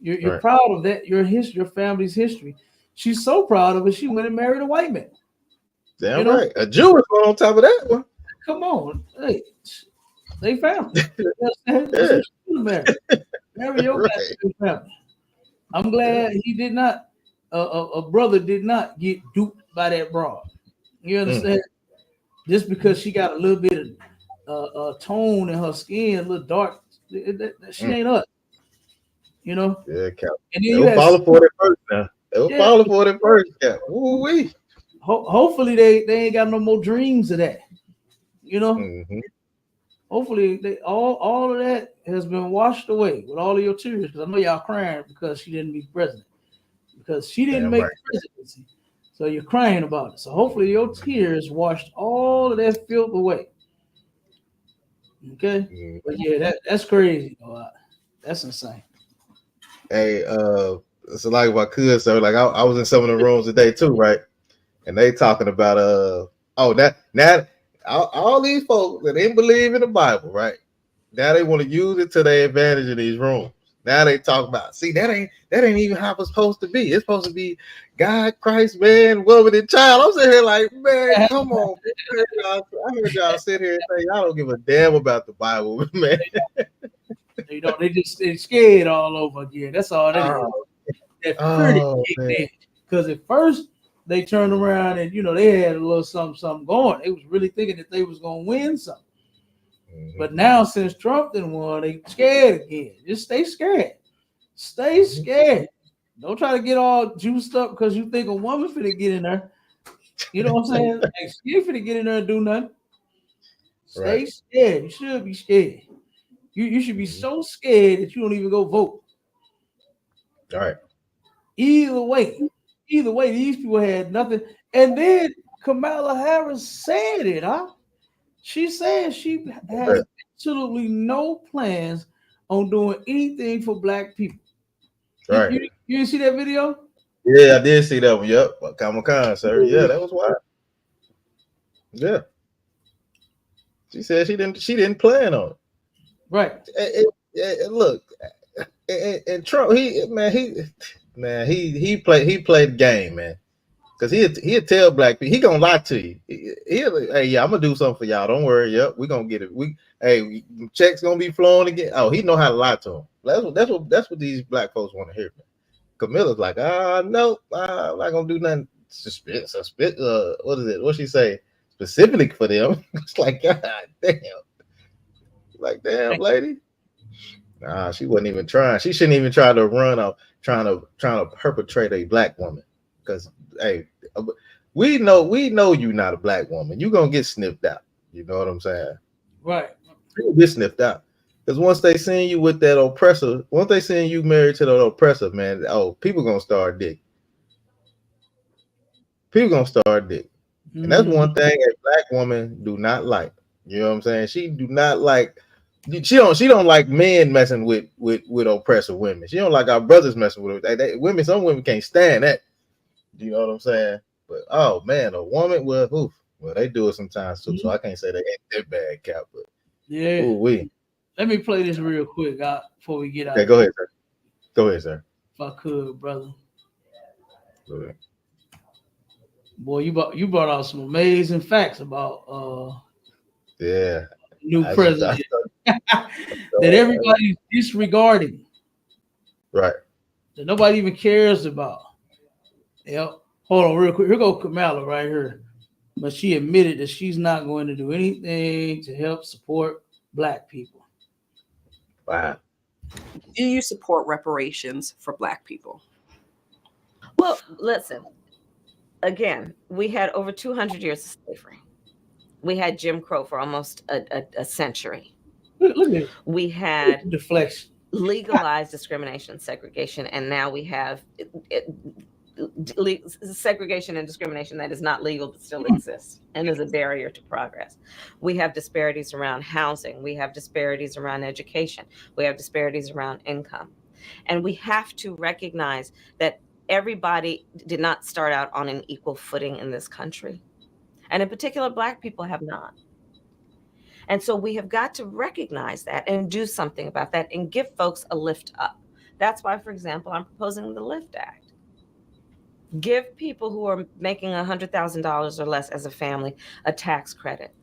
You're proud of that, your family's history. She's so proud of it, she went and married a white man. Damn right. A Jewish one on top of that one. Come on. Hey, they family. Marry your family. I'm glad he did not, a brother did not get duped by that broad. You understand? Just because she got a little bit of tone in her skin, a little dark, she ain't us. You know? Yeah, Cap. They'll follow for it first now. They'll follow for it first, Cap. Ooh-wee. Hopefully they ain't got no more dreams of that. You know? Mm-hmm. Hopefully all of that has been washed away with all of your tears, because I know y'all crying because she didn't be president. Because she didn't make the presidency. So you're crying about it. So hopefully your tears washed all of that filth away. Okay? Mm-hmm. But yeah, that's crazy. That's insane. Hey, so like if I could, so like I was in some of the rooms today too, right? And they talking about now all these folks that didn't believe in the Bible, right? Now they want to use it to their advantage in these rooms. Now they talk about, see, that ain't even how it's supposed to be. It's supposed to be God, Christ, man, woman, and child. I'm sitting here like, man, come on. I heard y'all sit here and say y'all don't give a damn about the Bible, man. You know, they scared all over again. That's all that is. That because at first they turned around and they had a little something going. They was really thinking that they was gonna win something. But now since Trump didn't won, they scared again. Just stay scared. Stay scared. Don't try to get all juiced up because you think a woman finna get in there. You know what I'm saying? Like, she ain't finna get in there and do nothing. Stay scared. You should be scared. You should be so scared that you don't even go vote. All right. Either way, these people had nothing. And then Kamala Harris said it, huh? She said she has absolutely no plans on doing anything for black people. Right. You didn't see that video? Yeah, I did see that one. Yep. Comic-Con, sir. Yeah, that was wild. Yeah. She said she didn't plan on it. Right. Look, and Trump, he played the game, man. Because he'll tell black people, he gonna lie to you. He'll, hey, yeah, I'm gonna do something for y'all. Don't worry. Yep, we gonna get it. Checks gonna be flowing again. Oh, he know how to lie to them. That's what these black folks want to hear. Camilla's like, no, I'm not gonna do nothing. What is it? What she say? Specifically for them. It's like, God damn. Like, damn, lady. Nah, she wasn't even trying. She shouldn't even try to run out trying to perpetrate a black woman. Because, hey, we know you're not a black woman. You're gonna get sniffed out. You know what I'm saying? Right. You'll get sniffed out. Because once they seen you with that oppressor, once they seen you married to that oppressor, man, people gonna start digging. People gonna start digging. And that's one thing a black woman do not like. You know what I'm saying? She do not like. She don't like men messing with oppressive women. She don't like our brothers messing with her. Women, some women can't stand that. You know what I'm saying? But oh man, a woman, well, they do it sometimes too. So I can't say they ain't that bad, Cap. But yeah, we. Let me play this real quick before we get out. Okay, go ahead, sir. Go ahead, sir. If I could, brother. Go ahead. Boy, you brought out some amazing facts about new president that everybody's disregarding. Right. That nobody even cares about. Yep. Hold on real quick. Here go Kamala right here. But she admitted that she's not going to do anything to help support black people. Wow. Do you support reparations for black people? Well, listen. Again, we had over 200 years of slavery. We had Jim Crow for almost a century. Look at it. We had deflection, legalized discrimination and segregation, and now we have segregation and discrimination that is not legal but still exists and is a barrier to progress. We have disparities around housing. We have disparities around education. We have disparities around income. And we have to recognize that everybody did not start out on an equal footing in this country. And in particular, black people have not. And so we have got to recognize that and do something about that and give folks a lift up. That's why, for example, I'm proposing the LIFT Act. Give people who are making $100,000 or less as a family a tax credit,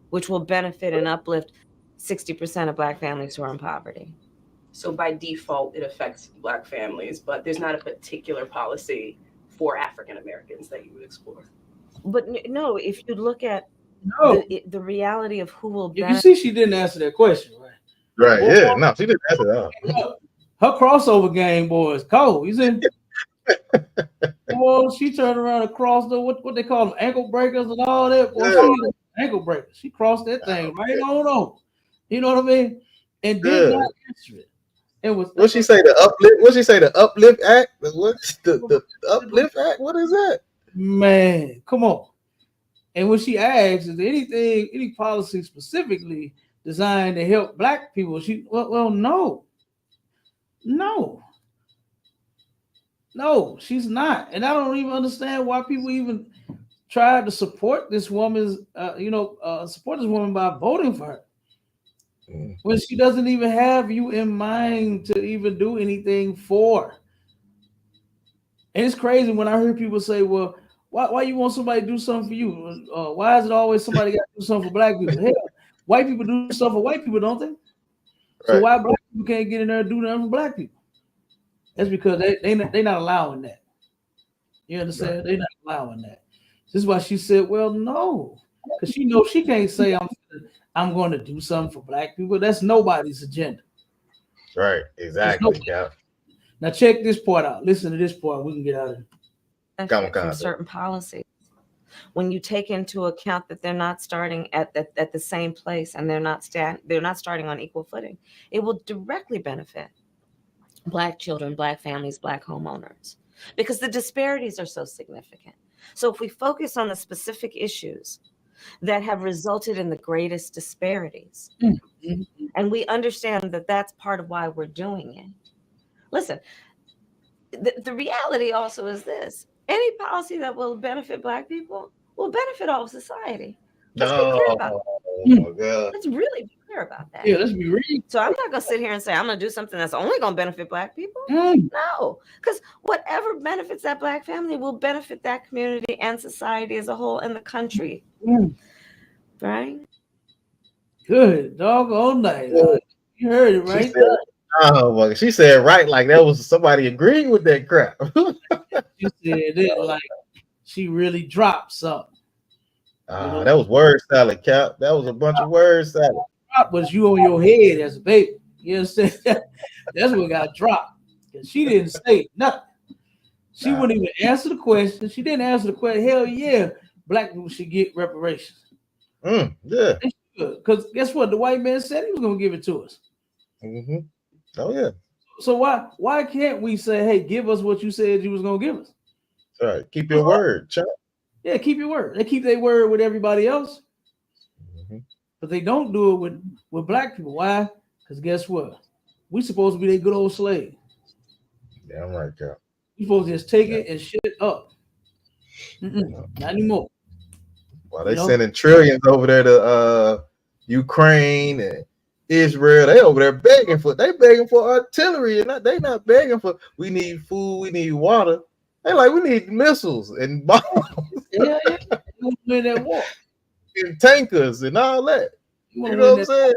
which will benefit and uplift 60% of black families who are in poverty. So by default, it affects black families, but there's not a particular policy for African Americans that you would explore. But no, if you look at the reality of who will benefit. You see, she didn't answer that question, right? Right, yeah. No, she didn't answer that. Her crossover game, boy, is cold. You see? Boy, she turned around and crossed the what they call them, ankle breakers and all that. Boy, she ankle breakers. She crossed that thing right on. You know what I mean? And did not answer it. It was what she say, the uplift? What she say, the uplift act? What's the uplift act? What is that? Man, come on. And when she asks, is there any policy specifically designed to help black people? Well, no, she's not. And I don't even understand why people even try to support this woman's, support this woman by voting for her. When she doesn't even have you in mind to even do anything for. And it's crazy when I hear people say, well, why you want somebody to do something for you? Why is it always somebody got to do something for black people? Hell, white people do stuff for white people, don't they? So why black people can't get in there and do nothing for black people? That's because they're not allowing that. You understand? They're not allowing that. This is why she said, well, no. because she knows she can't say I'm going to do something for black people. That's nobody's agenda. Right. Exactly. Yeah. Now check this part out. Listen to this part. We can get out of it. From certain policies. When you take into account that they're not starting at the same place and they're not starting on equal footing, it will directly benefit Black children, Black families, Black homeowners, because the disparities are so significant. So if we focus on the specific issues that have resulted in the greatest disparities, and we understand that that's part of why we're doing it. Listen, the reality also is this: any policy that will benefit Black people will benefit all of society. Let's be clear about that. Let's really be clear about that. Yeah, let's be real. So I'm not going to sit here and say I'm going to do something that's only going to benefit Black people. No, because whatever benefits that Black family will benefit that community and society as a whole and the country. Right? Good dog all night. You heard it right. She said right like that was somebody agreeing with that crap. She said it like she really dropped something. That was word salad, Cap. That was a bunch of word salad. Drop was you on your head as a baby. You understand? That's what got dropped. Because she didn't say nothing. She wouldn't even answer the question. She didn't answer the question. Hell yeah, Black people should get reparations. Yeah. Because guess what? The white man said he was going to give it to us. Oh yeah. So why can't we say, hey, give us what you said you was going to give us? All right. Keep your word, Chuck. Yeah, keep your word. They keep their word with everybody else. But they don't do it with Black people. Why? Because guess what? We supposed to be their good old slave. Yeah, I'm right, Cap. You supposed to just take it and shit up. Not anymore. Well, they sending trillions over there to Ukraine and Israel. They over there begging for artillery, and they not begging for. We need food. We need water. They like we need missiles and bombs. Yeah. Win that war. And tankers and all that. You know what I'm saying?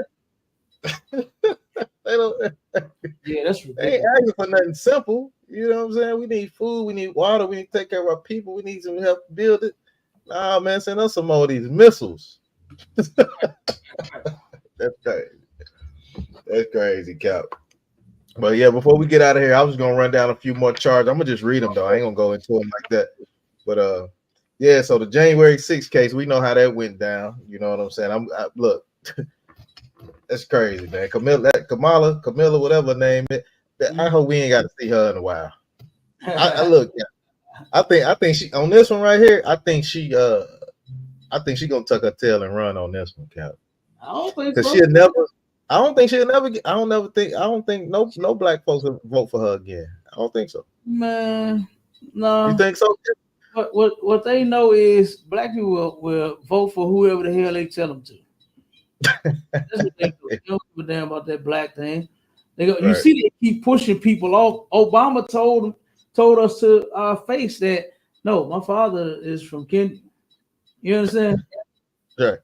They don't. Yeah, that's ridiculous. They ain't asking for nothing simple. You know what I'm saying? We need food. We need water. We need to take care of our people. We need some help to build it. Nah, man, send us some more of these missiles. That's crazy. That's crazy, Cap. But yeah, before we get out of here, I was gonna run down a few more charges. I'm gonna just read them though. I ain't gonna go into them like that. But yeah. So the January 6th case, we know how that went down. You know what I'm saying? Look, that's crazy, man. Kamala, whatever her name is. I hope we ain't got to see her in a while. I look. Yeah, I think she on this one right here. I think she gonna tuck her tail and run on this one, Cap. I don't think because so. she'll never. I don't think she'll never get. I don't think no Black folks will vote for her again. I don't think so. Man, no. You think so? What they know is Black people will vote for whoever the hell they tell them to. That's what they do. They don't give a damn about that black thing. They go. Right. You see, they keep pushing people off. Obama told us to our face that no, my father is from Kenya. You understand? Right.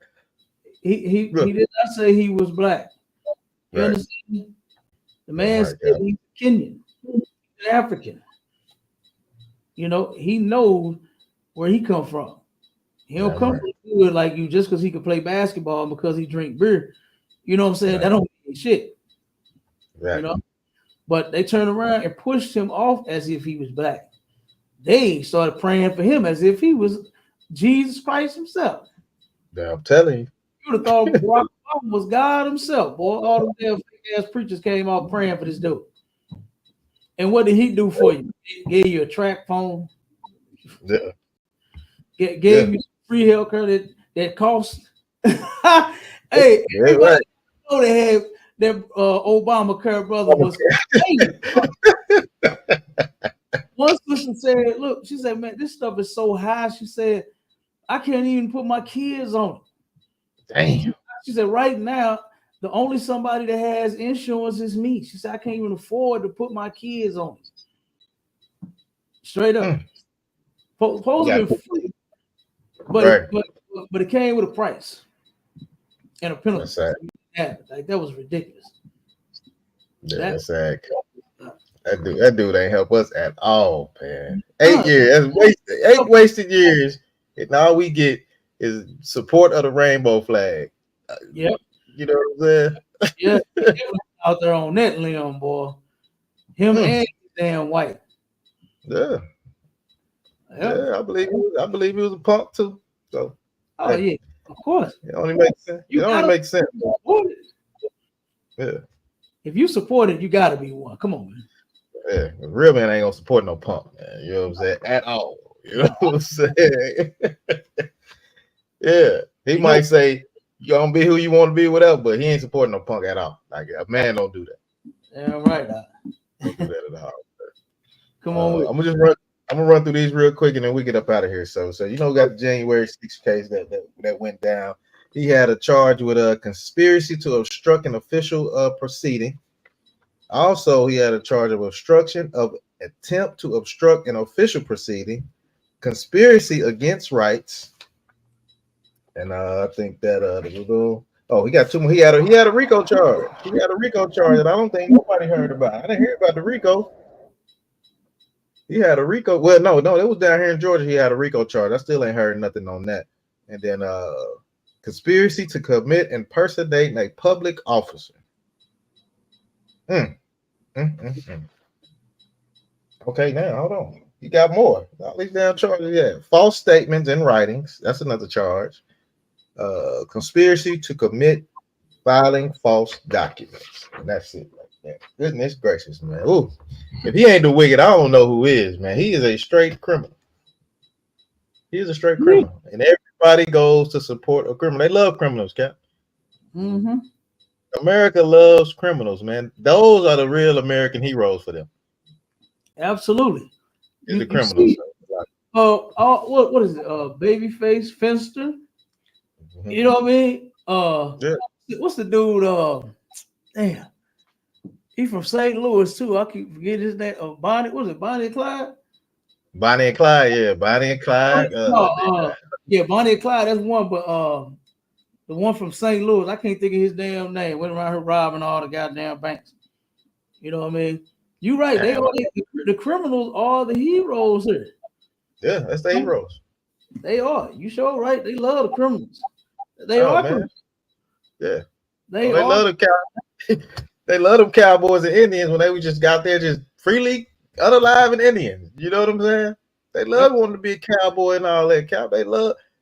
He did not say he was Black. You understand? The man said he's Kenyan, he's an African. You know, he knows where he come from. He don't come from good like you just because he can play basketball and because he drink beer. You know what I'm saying? That don't mean shit. Right. You know, but they turned around and pushed him off as if he was Black. They started praying for him as if he was Jesus Christ himself. Yeah, I'm telling you. You would have thought Barack Obama was God himself, boy. All them damn fake ass preachers came out praying for this dude. And what did he do for you? He gave you a track phone. Yeah. Gave you free healthcare that cost. Hey, everybody know they had that Obamacare brother was. One sister said, "Look," she said, "Man, this stuff is so high." She said, "I can't even put my kids on it." Damn. She said, "Right now, the only somebody that has insurance is me." She said, "I can't even afford to put my kids on it." Straight up. Supposed to be free, but it came with a price and a penalty. Like that was ridiculous. Yeah, that's sad. That dude ain't help us at all, man. 8 years, that's wasted. 8 wasted years, and all we get is support of the rainbow flag. Yep. You know what I'm saying? Yeah. He definitely out there on that limb, boy. Him and damn white. Yeah. Yep. Yeah, I believe he was a punk too. So Oh yeah, of course. it only makes sense. You It only gotta makes sense. support it. Yeah. If you support it, you gotta be one. Come on, man. Yeah. A real man ain't gonna support no punk, man. You know what I'm saying? At all. You know what I'm saying? Yeah. He might say you gonna be who you want to be, whatever, but he ain't supporting no punk at all. Like a man don't do that. Yeah, right. Don't do that at all. Come on with it. I'm gonna run through these real quick and then we get up out of here. So you know, we got the January 6th case that went down. He had a charge with a conspiracy to obstruct an official proceeding. Also, he had a charge of obstruction of attempt to obstruct an official proceeding, conspiracy against rights, and I think that he got two more. He had a RICO charge. He had a RICO charge that I don't think nobody heard about. I didn't hear about the RICO. He had a RICO. Well, no, it was down here in Georgia. He had a RICO charge. I still ain't heard nothing on that. And then conspiracy to commit impersonating a public officer. Okay, now hold on. You got more. All these damn charges. Yeah, false statements in writings. That's another charge. Conspiracy to commit filing false documents. And that's it. Like, goodness gracious, man. Ooh, if he ain't the wicked, I don't know who is, man. He is a straight criminal. He is a straight criminal, and everybody goes to support a criminal. They love criminals, Cap. Mm-hmm. America loves criminals, man. Those are the real American heroes for them. Absolutely. It's the criminals. What is it? Babyface Finster. Mm-hmm. You know what I mean? Yeah. What's the dude? Damn. He from St. Louis too. I keep forgetting his name. Bonnie. Was it Bonnie and Clyde? Bonnie and Clyde. Yeah, Bonnie and Clyde. Yeah, Bonnie and Clyde. That's one. But the one from St. Louis, I can't think of his damn name. Went around here robbing all the goddamn banks. You know what I mean? You right. They are the criminals are the heroes here. Yeah, that's the heroes. They are. You sure right? They love the criminals. They are. Man. Yeah. They love them They love them cowboys and Indians when they just got there just freely unaliving Indians. You know what I'm saying? They love wanting to be a cowboy and all that.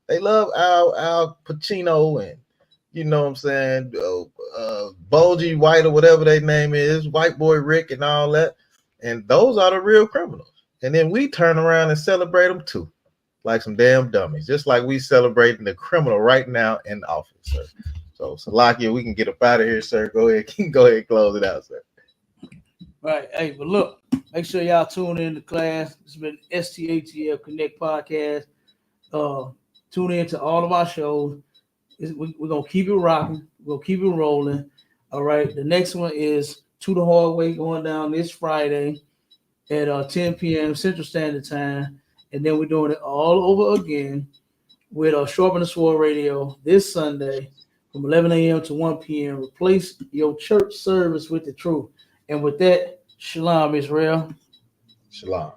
They love Al Pacino and you know what I'm saying, Bulgy White or whatever their name is, White Boy Rick and all that. And those are the real criminals. And then we turn around and celebrate them too, like some damn dummies, just like we celebrating the criminal right now in office, sir. So Salakia, we can get up out of here, sir. Go ahead and close it out, sir. Right. Hey, but look, make sure y'all tune in to class. It's been STATL Connect podcast. Tune in to all of our shows. We're gonna keep it rocking. We're gonna keep it rolling. All right. The next one is To the Hallway going down this Friday at 10 p.m. Central Standard Time, and then we're doing it all over again with Sharpen the Sword Radio this Sunday from 11 a.m. to 1 p.m. Replace your church service with the truth. And with that, shalom, Israel. Shalom.